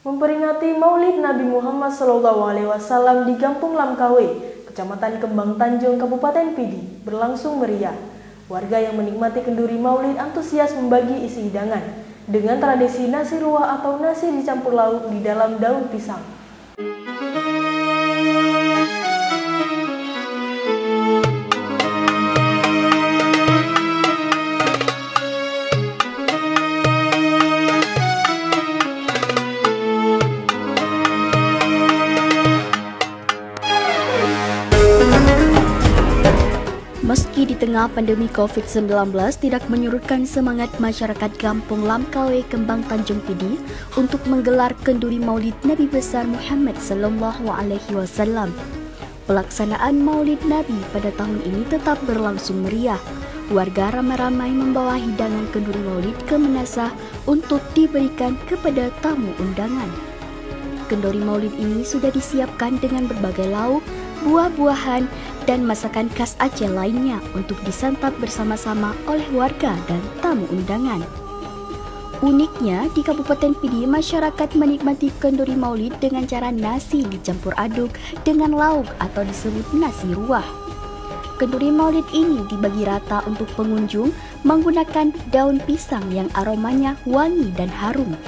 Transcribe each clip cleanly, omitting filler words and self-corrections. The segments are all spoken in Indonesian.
memperingati Maulid Nabi Muhammad SAW di Kampung Lamkawe, Kecamatan Kembang Tanjung, Kabupaten Pidi, berlangsung meriah. Warga yang menikmati kenduri Maulid antusias membagi isi hidangan dengan tradisi nasi ruah atau nasi dicampur lauk di dalam daun pisang. Meski di tengah pandemi COVID-19 tidak menyurutkan semangat masyarakat Kampung Lamkawe, Kembang Tanjung Pidi untuk menggelar kenduri Maulid Nabi besar Muhammad SAW. Pelaksanaan Maulid Nabi pada tahun ini tetap berlangsung meriah. Warga ramai-ramai membawa hidangan kenduri Maulid ke Menasah untuk diberikan kepada tamu undangan. Kenduri Maulid ini sudah disiapkan dengan berbagai lauk, buah-buahan, dan masakan khas Aceh lainnya untuk disantap bersama-sama oleh warga dan tamu undangan. Uniknya, di Kabupaten Pidi, masyarakat menikmati kenduri Maulid dengan cara nasi dicampur aduk dengan lauk atau disebut nasi ruah. Kenduri Maulid ini dibagi rata untuk pengunjung menggunakan daun pisang yang aromanya wangi dan harum.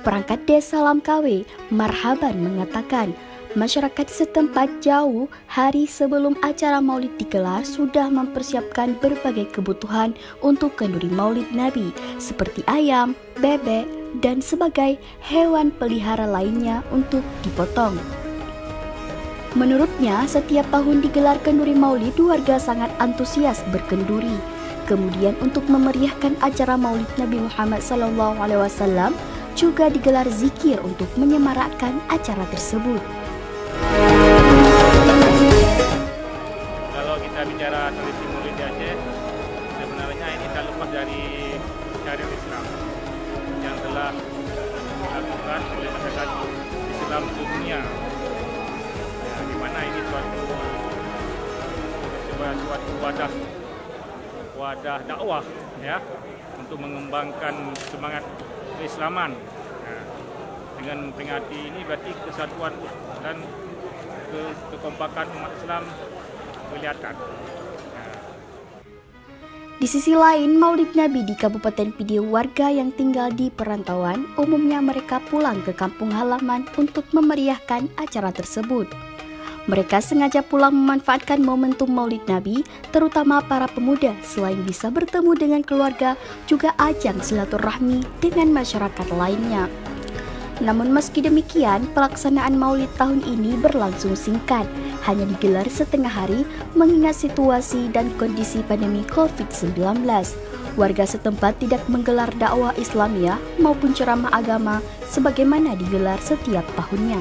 Perangkat Desa Lamkawe, Marhaban, mengatakan masyarakat setempat jauh hari sebelum acara Maulid digelar sudah mempersiapkan berbagai kebutuhan untuk kenduri Maulid Nabi seperti ayam, bebek, dan sebagai hewan pelihara lainnya untuk dipotong. Menurutnya, setiap tahun digelar kenduri Maulid, warga sangat antusias berkenduri. Kemudian untuk memeriahkan acara Maulid Nabi Muhammad SAW juga digelar zikir untuk menyemarakkan acara tersebut. Kalau kita bicara tradisi Maulid di Aceh, sebenarnya ini tak lepas dari syariat Islam yang telah dilakukan oleh masyarakat Islam sedunia. Ya, di mana ini suatu wadah dakwah, ya, untuk mengembangkan semangat keislaman. Nah, dengan memperingati ini berarti kesatuan dan kekompakan umat Islam kelihatan. Di sisi lain, Maulid Nabi di Kabupaten Pidi, warga yang tinggal di perantauan umumnya mereka pulang ke kampung halaman untuk memeriahkan acara tersebut. Mereka sengaja pulang memanfaatkan momentum Maulid Nabi, terutama para pemuda, selain bisa bertemu dengan keluarga, juga ajang silaturahmi dengan masyarakat lainnya. Namun meski demikian, pelaksanaan Maulid tahun ini berlangsung singkat, hanya digelar setengah hari mengingat situasi dan kondisi pandemi COVID-19. Warga setempat tidak menggelar dakwah Islamiyah maupun ceramah agama sebagaimana digelar setiap tahunnya.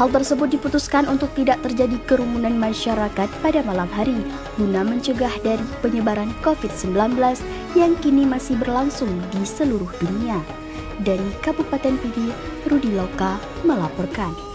Hal tersebut diputuskan untuk tidak terjadi kerumunan masyarakat pada malam hari guna mencegah dari penyebaran COVID-19 yang kini masih berlangsung di seluruh dunia. Dari Kabupaten Pidi, Rudi Loka melaporkan.